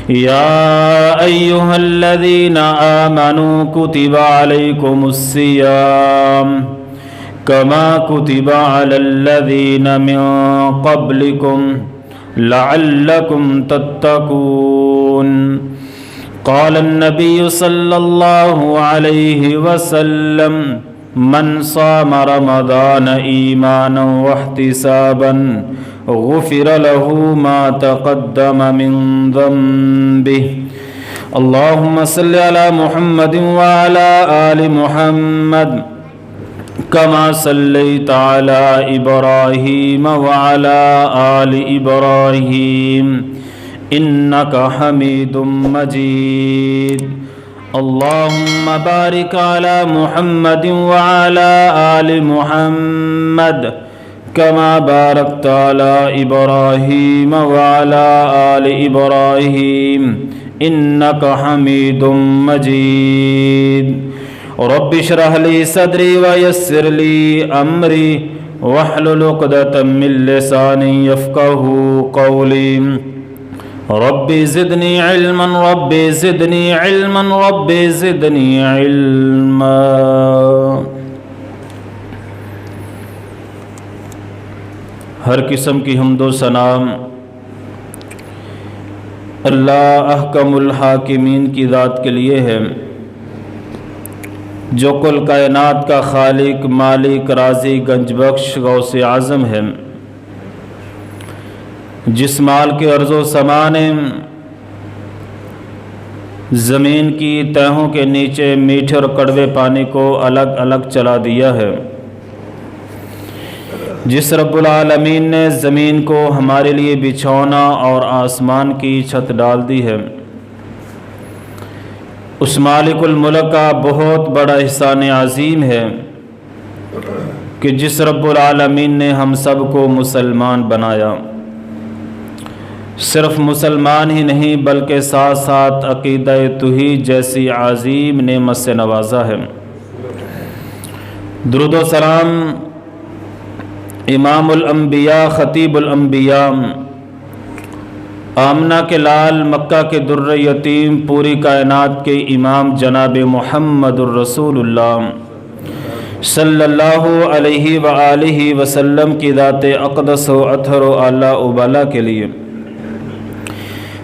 يا أيها الذين آمنوا كتب عليكم الصيام كما كتب على الذين من قبلكم لعلكم تتقون قال النبي صلى الله عليه وسلم من صام رمضان إيمانا واحتسابا غفر له ما تقدم من ذنبه اللهم صل على محمد وعلى آل محمد كما صليت على إبراهيم وعلى آل إبراهيم إنك حميد مجيد اللهم بارك على محمد وعلى آل محمد كما باركت على إبراهيم وعلى آل إبراهيم إنك حميد مجيد رب اشرح لي صدري ويسر لي أمري واحلل عقدة من لساني يفقهوا قولي رب زدني علما رب زدني علما رب زدني علما ہر قسم کی حمد و ثنا اللہ احکم الحاکمین کی ذات کے لیے ہے جو کل کائنات کا خالق مالک رازق گنج بخش غوث اعظم ہے، جس مال کے ارض و سما نے زمین کی تہوں کے نیچے میٹھے اور کڑوے پانی کو الگ الگ چلا دیا ہے، جس رب العالمین نے زمین کو ہمارے لیے بچھونا اور آسمان کی چھت ڈال دی ہے، اس مالک الملک کا بہت بڑا احسان عظیم ہے کہ جس رب العالمین نے ہم سب کو مسلمان بنایا، صرف مسلمان ہی نہیں بلکہ ساتھ ساتھ عقیدہ توحید جیسی عظیم نعمت سے نوازا ہے۔ درود و سلام امام الانبیاء خطیب الانبیاء آمنہ کے لال مکہ کے در یتیم پوری کائنات کے امام جناب محمد الرسول اللہ صلی اللہ علیہ وآلہ وسلم کی ذات اقدس و اطہر و اعلیٰ و بالا کے لیے،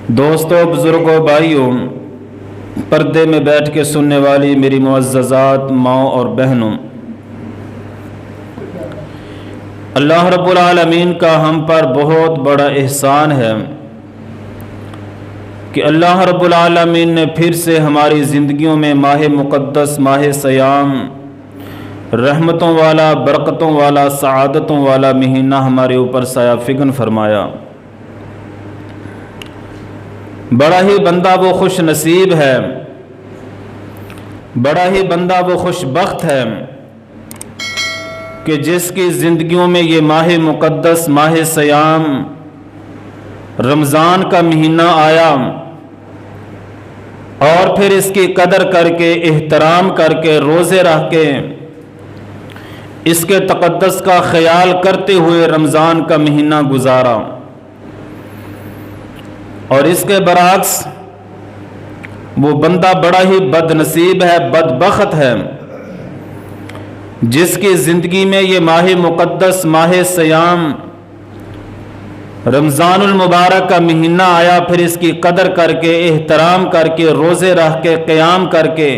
دوستوں بزرگوں بھائیوں، پردے میں بیٹھ کے سننے والی میری معززات ماؤں اور بہنوں، اللہ رب العالمین کا ہم پر بہت بڑا احسان ہے کہ اللہ رب العالمین نے پھر سے ہماری زندگیوں میں ماہ مقدس ماہ صیام رحمتوں والا برکتوں والا سعادتوں والا مہینہ ہمارے اوپر سایہ فگن فرمایا۔ بڑا ہی بندہ وہ خوش نصیب ہے، بڑا ہی بندہ وہ خوش بخت ہے کہ جس کی زندگیوں میں یہ ماہ مقدس ماہ صیام رمضان کا مہینہ آیا اور پھر اس کی قدر کر کے احترام کر کے روزے رکھ کے اس کے تقدس کا خیال کرتے ہوئے رمضان کا مہینہ گزارا، اور اس کے برعکس وہ بندہ بڑا ہی بد نصیب ہے بدبخت ہے جس کی زندگی میں یہ ماہ مقدس ماہ صیام رمضان المبارک کا مہینہ آیا، پھر اس کی قدر کر کے احترام کر کے روزے رکھ کے قیام کر کے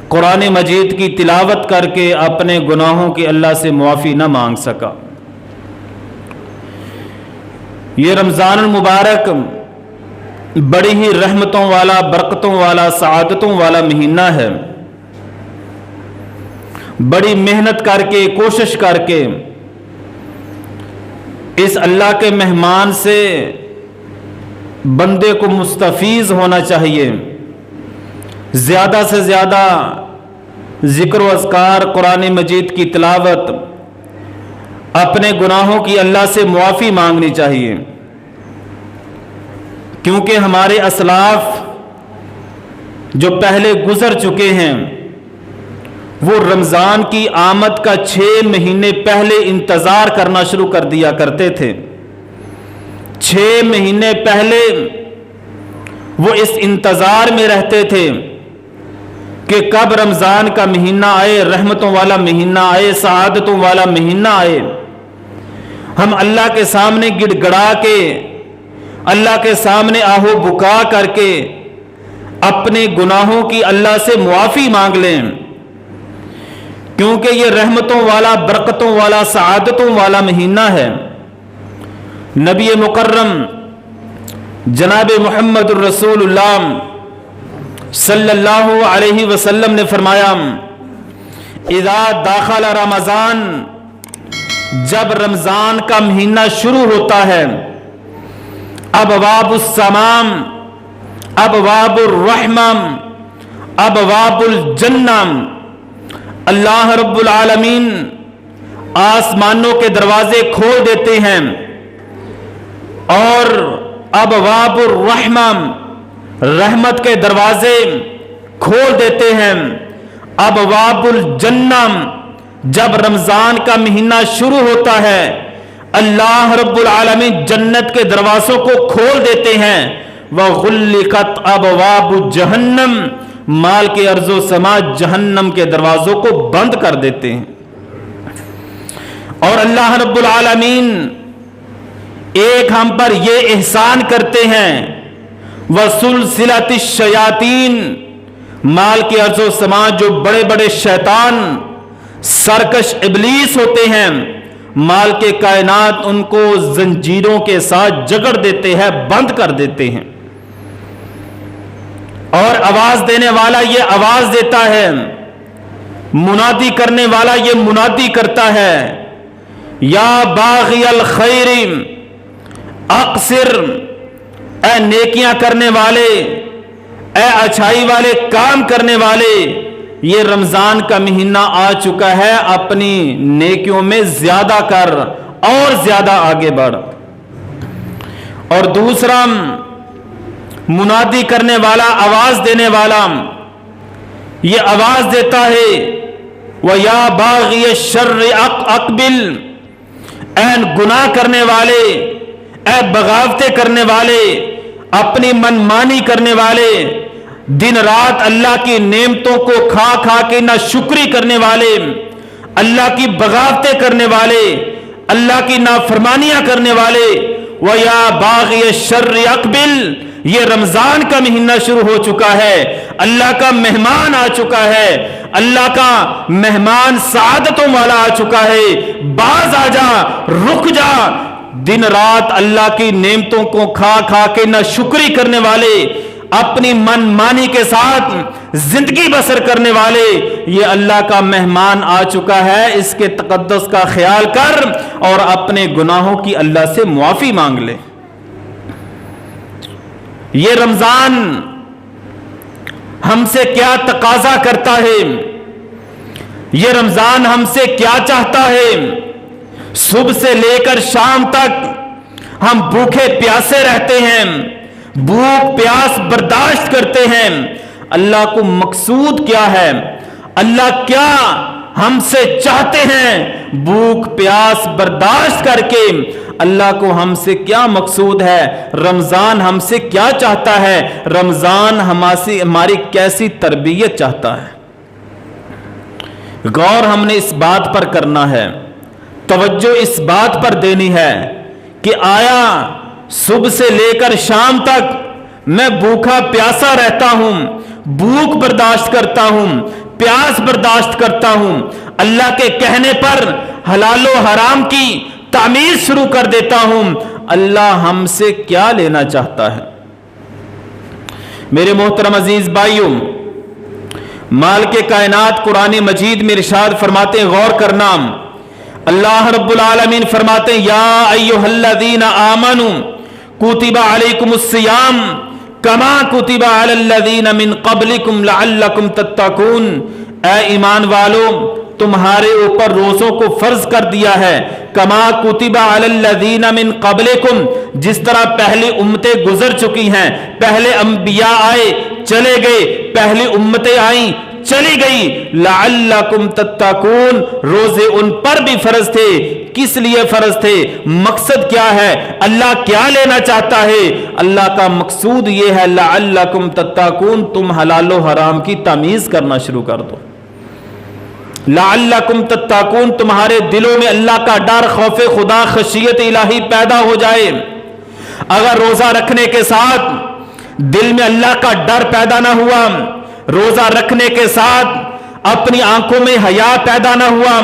قرآن مجید کی تلاوت کر کے اپنے گناہوں کی اللہ سے معافی نہ مانگ سکا۔ یہ رمضان المبارک بڑی ہی رحمتوں والا برکتوں والا سعادتوں والا مہینہ ہے، بڑی محنت کر کے کوشش کر کے اس اللہ کے مہمان سے بندے کو مستفیض ہونا چاہیے، زیادہ سے زیادہ ذکر و اذکار قرآن مجید کی تلاوت اپنے گناہوں کی اللہ سے معافی مانگنی چاہیے، کیونکہ ہمارے اسلاف جو پہلے گزر چکے ہیں وہ رمضان کی آمد کا 6 مہینے پہلے انتظار کرنا شروع کر دیا کرتے تھے۔ 6 مہینے پہلے وہ اس انتظار میں رہتے تھے کہ کب رمضان کا مہینہ آئے، رحمتوں والا مہینہ آئے، سعادتوں والا مہینہ آئے، ہم اللہ کے سامنے گڑ گڑا کے، اللہ کے سامنے آہو بکا کر کے اپنے گناہوں کی اللہ سے معافی مانگ لیں، کیونکہ یہ رحمتوں والا، برکتوں والا، سعادتوں والا مہینہ ہے۔ نبی مکرم جناب محمد الرسول اللہ صلی اللہ علیہ وسلم نے فرمایا، اذا داخل رمضان، جب رمضان کا مہینہ شروع ہوتا ہے، ابواب السمام، ابواب الرحمہ، ابواب الجنہ، اللہ رب العالمین آسمانوں کے دروازے کھول دیتے ہیں، اور ابواب الرحمہ، رحمت کے دروازے کھول دیتے ہیں، ابواب الجنہ، جب رمضان کا مہینہ شروع ہوتا ہے اللہ رب العالمین جنت کے دروازوں کو کھول دیتے ہیں، وغلقت ابواب جہنم، مال کے ارض و سماء جہنم کے دروازوں کو بند کر دیتے ہیں۔ اور اللہ رب العالمین ایک ہم پر یہ احسان کرتے ہیں، وسلسلۃ الشیاطین، مال کے ارض و سماء جو بڑے بڑے شیطان، سرکش ابلیس ہوتے ہیں، مال کے کائنات ان کو زنجیروں کے ساتھ جکڑ دیتے ہیں، بند کر دیتے ہیں، اور آواز دینے والا یہ آواز دیتا ہے، منادی کرنے والا یہ منادی کرتا ہے، یا باغی الخیر اقصر، اے نیکیاں کرنے والے، اے اچھائی والے کام کرنے والے، یہ رمضان کا مہینہ آ چکا ہے، اپنی نیکیوں میں زیادہ کر اور زیادہ آگے بڑھ۔ اور دوسرا منادی کرنے والا، آواز دینے والا یہ آواز دیتا ہے، وَيَا بَاغِيَ الشَّرِّ أَقْبِلْ، اے گناہ کرنے والے، اے بغاوتیں کرنے والے، اپنی منمانی کرنے والے، دن رات اللہ کی نعمتوں کو کھا کھا کے نہ شکری کرنے والے، اللہ کی بغاوتیں کرنے والے، اللہ کی نافرمانیاں کرنے والے، وَيَا بَاغِيَ الشَّرِّ أَقْبِلْ، یہ رمضان کا مہینہ شروع ہو چکا ہے، اللہ کا مہمان آ چکا ہے، اللہ کا مہمان سعادتوں والا آ چکا ہے، باز آ جا، رک جا، دن رات اللہ کی نعمتوں کو کھا کھا کے نہ شکری کرنے والے، اپنی من مانی کے ساتھ زندگی بسر کرنے والے، یہ اللہ کا مہمان آ چکا ہے، اس کے تقدس کا خیال کر اور اپنے گناہوں کی اللہ سے معافی مانگ لے۔ یہ رمضان ہم سے کیا تقاضا کرتا ہے، یہ رمضان ہم سے کیا چاہتا ہے؟ صبح سے لے کر شام تک ہم بھوکے پیاسے رہتے ہیں، بھوک پیاس برداشت کرتے ہیں، اللہ کو مقصود کیا ہے؟ اللہ کیا ہم سے چاہتے ہیں؟ بھوک پیاس برداشت کر کے اللہ کو ہم سے کیا مقصود ہے؟ رمضان ہم سے کیا چاہتا ہے؟ رمضان ہماری کیسی تربیت چاہتا ہے؟ غور ہم نے اس بات پر کرنا ہے، توجہ اس بات پر دینی ہے کہ آیا صبح سے لے کر شام تک میں بھوکا پیاسا رہتا ہوں، بھوک برداشت کرتا ہوں، پیاس برداشت کرتا ہوں، اللہ کے کہنے پر حلال و حرام کی تعمیز شروع کر دیتا ہوں؟ اللہ ہم سے کیا لینا چاہتا ہے؟ میرے محترم عزیز بھائیوں، مالک کائنات قرآن مجید میں ارشاد فرماتے ہیں، غور کرنا، اللہ رب العالمین فرماتے ہیں، یا ایھا الذین آمنوا کتب علیکم الصیام کما کتب علی الذین من قبلکم لعلکم تتقون، اے ایمان والو تمہارے اوپر روزوں کو فرض کر دیا ہے، کما کتب علی الذین من قبلکم، جس طرح پہلی امتیں گزر چکی ہیں، پہلے انبیاء آئے چلے گئے، پہلی امتیں آئیں چلی گئی. لعلکم تتقون، روزے ان پر بھی فرض تھے. کس لیے فرض تھے؟ مقصد کیا ہے؟ اللہ کیا لینا چاہتا ہے؟ اللہ کا مقصود یہ ہے لعلکم تتقون، تم حلال و حرام کی تمیز کرنا شروع کر دو. لعلکم تتقون، تمہارے دلوں میں اللہ کا ڈر، خوف خدا، خشیت الہی پیدا ہو جائے. اگر روزہ رکھنے کے ساتھ دل میں اللہ کا ڈر پیدا نہ ہوا، روزہ رکھنے کے ساتھ اپنی آنکھوں میں حیا پیدا نہ ہوا،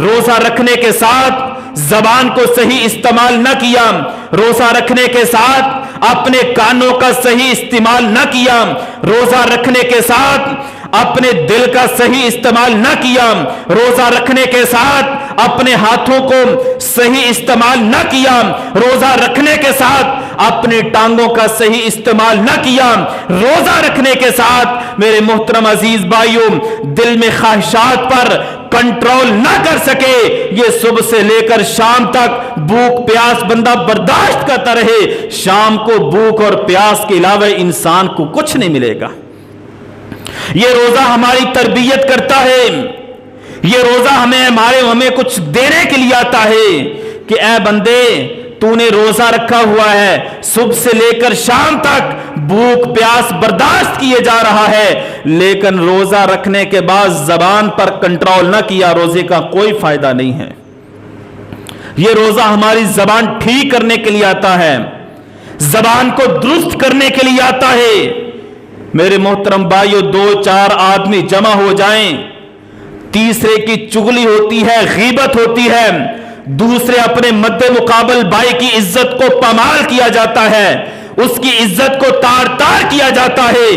روزہ رکھنے کے ساتھ زبان کو صحیح استعمال نہ کیا، روزہ رکھنے کے ساتھ اپنے کانوں کا صحیح استعمال نہ کیا، روزہ رکھنے کے ساتھ اپنے دل کا صحیح استعمال نہ کیا، روزہ رکھنے کے ساتھ اپنے ہاتھوں کو صحیح استعمال نہ کیا، روزہ رکھنے کے ساتھ اپنے ٹانگوں کا صحیح استعمال نہ کیا، روزہ رکھنے کے ساتھ میرے محترم عزیز بھائیوں دل میں خواہشات پر کنٹرول نہ کر سکے، یہ صبح سے لے کر شام تک بھوک پیاس بندہ برداشت کرتا رہے، شام کو بھوک اور پیاس کے علاوہ انسان کو کچھ نہیں ملے گا. یہ روزہ ہماری تربیت کرتا ہے، یہ روزہ ہمیں کچھ دینے کے لیے آتا ہے کہ اے بندے تو نے روزہ رکھا ہوا ہے، صبح سے لے کر شام تک بھوک پیاس برداشت کیے جا رہا ہے، لیکن روزہ رکھنے کے بعد زبان پر کنٹرول نہ کیا، روزے کا کوئی فائدہ نہیں ہے. یہ روزہ ہماری زبان ٹھیک کرنے کے لیے آتا ہے، زبان کو درست کرنے کے لیے آتا ہے. میرے محترم بھائیو، 2-4 آدمی جمع ہو جائیں، تیسرے کی چغلی ہوتی ہے، غیبت ہوتی ہے، دوسرے اپنے مد مقابل بھائی کی عزت کو پامال کیا جاتا ہے، اس کی عزت کو تار تار کیا جاتا ہے،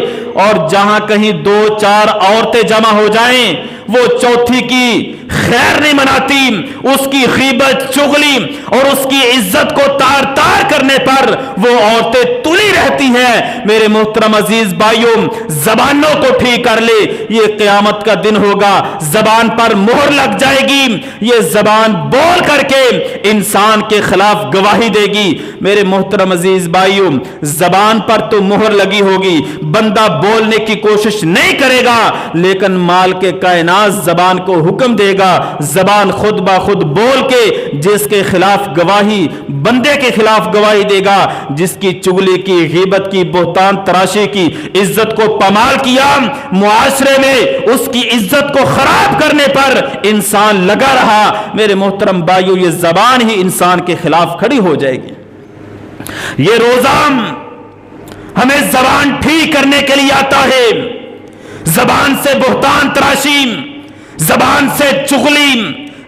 اور جہاں کہیں 2-4 عورتیں جمع ہو جائیں وہ چوتھی کی خیر نہیں مناتی، اس کی غیبت چغلی اور اس کی عزت کو تار تار کرنے پر وہ عورتیں تلی رہتی ہیں. میرے محترم عزیز بھائیوں زبانوں کو ٹھیک کر لے، یہ قیامت کا دن ہوگا، زبان پر مہر لگ جائے گی، یہ زبان بول کر کے انسان کے خلاف گواہی دے گی. میرے محترم عزیز بھائیوں زبان پر تو مہر لگی ہوگی، بندہ بولنے کی کوشش نہیں کرے گا، لیکن مالک کائنات زبان کو حکم دے گا، زبان خود بخود بول کے جس کے خلاف گواہی، بندے کے خلاف گواہی دے گا، جس کی چغلی کی، غیبت کی، بہتان تراشی کی، عزت کو پامال کیا، معاشرے میں اس کی عزت کو خراب کرنے پر انسان لگا رہا. میرے محترم بھائیو یہ زبان ہی انسان کے خلاف کھڑی ہو جائے گی. یہ روزہ ہمیں زبان ٹھیک کرنے کے لیے آتا ہے، زبان سے بہتان تراشی، زبان سے چغلی،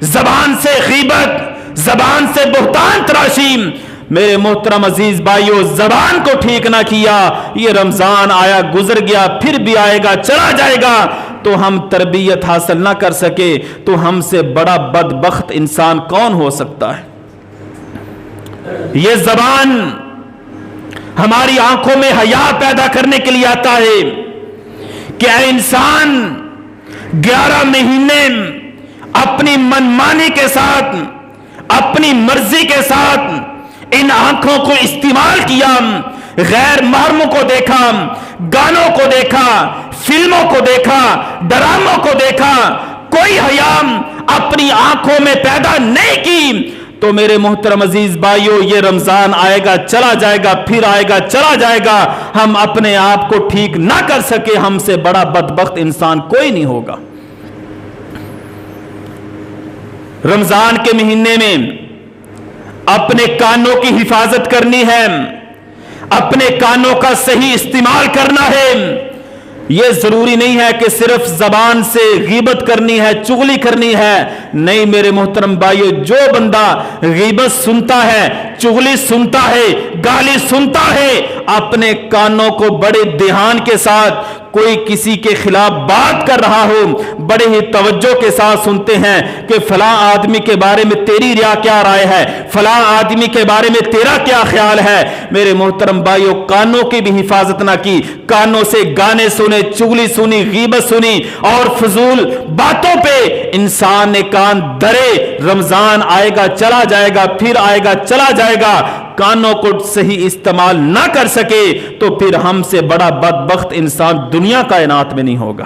زبان سے غیبت، زبان سے بہتان تراشی. میرے محترم عزیز بھائیو زبان کو ٹھیک نہ کیا، یہ رمضان آیا گزر گیا، پھر بھی آئے گا چلا جائے گا، تو ہم تربیت حاصل نہ کر سکے تو ہم سے بڑا بدبخت انسان کون ہو سکتا ہے. یہ زبان ہماری آنکھوں میں حیا پیدا کرنے کے لیے آتا ہے کہ اے انسان 11 مہینے اپنی منمانی کے ساتھ، اپنی مرضی کے ساتھ ان آنکھوں کو استعمال کیا، غیر محرموں کو دیکھا، گانوں کو دیکھا، فلموں کو دیکھا، ڈراموں کو دیکھا، کوئی حیا اپنی آنکھوں میں پیدا نہیں کی، تو میرے محترم عزیز بھائیو یہ رمضان آئے گا چلا جائے گا، پھر آئے گا چلا جائے گا، ہم اپنے آپ کو ٹھیک نہ کر سکے، ہم سے بڑا بدبخت انسان کوئی نہیں ہوگا. رمضان کے مہینے میں اپنے کانوں کی حفاظت کرنی ہے، اپنے کانوں کا صحیح استعمال کرنا ہے. یہ ضروری نہیں ہے کہ صرف زبان سے غیبت کرنی ہے، چغلی کرنی ہے، نہیں میرے محترم بھائیو، جو بندہ غیبت سنتا ہے، چغلی سنتا ہے، گالی سنتا ہے، اپنے کانوں کو بڑے دھیان کے ساتھ کوئی کسی کے خلاف بات کر رہا ہو بڑے ہی توجہ کے ساتھ سنتے ہیں کہ فلاں آدمی کے بارے میں تیری کیا رائے ہے، فلاں آدمی کے بارے میں تیرا کیا خیال ہے. میرے محترم بھائیو کانوں کی بھی حفاظت نہ کی، کانوں سے گانے سنے، چغلی سنی، غیبت سنی اور فضول باتوں پہ انسان نے کان دھرے. رمضان آئے گا چلا جائے گا، پھر آئے گا چلا جائے گا، کانوں کو صحیح استعمال نہ کر سکے تو پھر ہم سے بڑا بدبخت انسان دنیا کائنات میں نہیں ہوگا.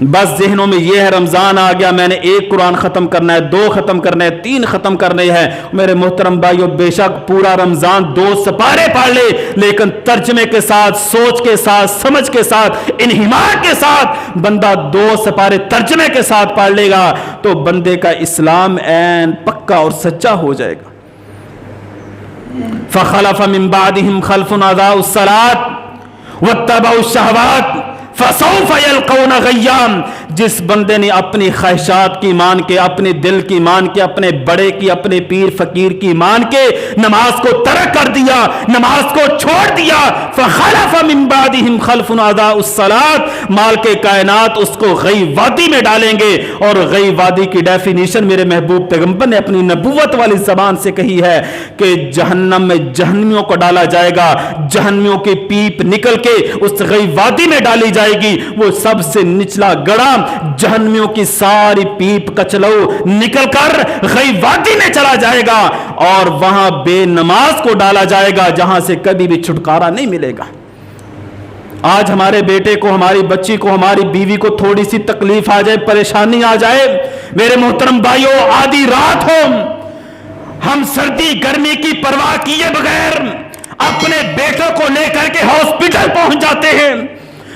بس ذہنوں میں یہ ہے رمضان آ گیا، میں نے 1 قرآن ختم کرنا ہے، 2 ختم کرنا ہے، 3 ختم کرنے ہیں۔ میرے محترم بھائیو، بے شک پورا رمضان 2 سپارے پڑھ لے، لیکن ترجمے کے ساتھ، سوچ کے ساتھ، سمجھ کے ساتھ، انہماک کے ساتھ بندہ 2 سپارے ترجمے کے ساتھ پڑھ لے گا تو بندے کا اسلام عین پکا اور سچا ہو جائے گا۔ فَخَلَفَ مِن بَعْدِهِمْ خَلْفٌ أَضَاعُوا الصَّلَاةَ وَاتَّبَعُوا الشَّهَوَاتِ فَسَوْفَ يَلْقَوْنَ غَيًّا۔ جس بندے نے اپنی خواہشات کی مان کے، اپنے دل کی مان کے، اپنے بڑے کی، اپنے پیر فقیر کی مان کے نماز کو ترک کر دیا، نماز کو چھوڑ دیا، فَخَلَفَ مِن بَعْدِهِمْ خَلْفٌ أَضَاعُوا الصَّلَاةَ، مال کے کائنات اس کو غی وادی میں ڈالیں گے۔ اور غی وادی کی ڈیفینیشن میرے محبوب پیغمبر نے اپنی نبوت والی زبان سے کہی ہے کہ جہنم میں جہنمیوں کو ڈالا جائے گا، جہنمیوں کی پیپ نکل کے اس غی وادی میں ڈالی جائے گی، وہ سب سے نچلا گڑا جہنمیوں کی ساری پیپ کچلو نکل کر غی وادی میں چلا جائے گا، اور وہاں بے نماز کو ڈالا جائے گا جہاں سے کبھی بھی چھٹکارا نہیں ملے گا۔ آج ہمارے بیٹے کو، ہماری بچی کو، ہماری بیوی کو تھوڑی سی تکلیف آ جائے، پریشانی آ جائے، میرے محترم بھائیو، آدھی رات ہو، ہم سردی گرمی کی پرواہ کیے بغیر اپنے بیٹوں کو لے کر کے ہاسپٹل پہنچ جاتے ہیں،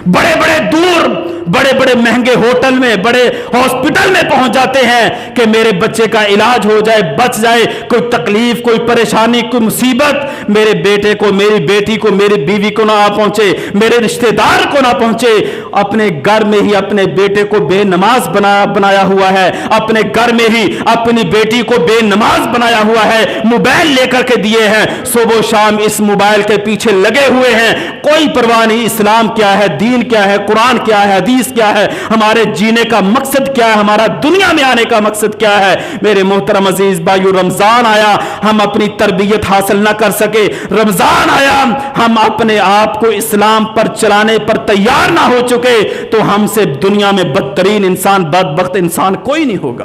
بڑے بڑے دور، بڑے بڑے مہنگے ہوٹل میں، بڑے ہاسپٹل میں پہنچ جاتے ہیں کہ میرے بچے کا علاج ہو جائے، بچ جائے، کوئی تکلیف، کوئی پریشانی، کوئی مصیبت میرے بیٹے کو، میری بیٹی کو، میری بیوی کو نہ آ پہنچے، میرے رشتہ دار کو نہ پہنچے۔ اپنے گھر میں ہی اپنے بیٹے کو بے نماز بنایا ہوا ہے، اپنے گھر میں ہی اپنی بیٹی کو بے نماز بنایا ہوا ہے، موبائل لے کر کے دیے ہیں، صبح و شام اس موبائل کے پیچھے لگے ہوئے ہیں، کوئی پرواہ نہیں اسلام کیا ہے، دین کیا ہے، قرآن کیا ہے، حدیث کیا ہے، ہمارے جینے کا مقصد کیا ہے، ہمارا دنیا میں آنے کا مقصد کیا ہے۔ میرے محترم عزیز بھائیو، رمضان آیا، ہم اپنی تربیت حاصل نہ کر سکے، رمضان آیا، ہم اپنے آپ کو اسلام پر چلانے پر تیار نہ ہو چکے، تو ہم سے دنیا میں بدترین انسان، بدبخت انسان کوئی نہیں ہوگا۔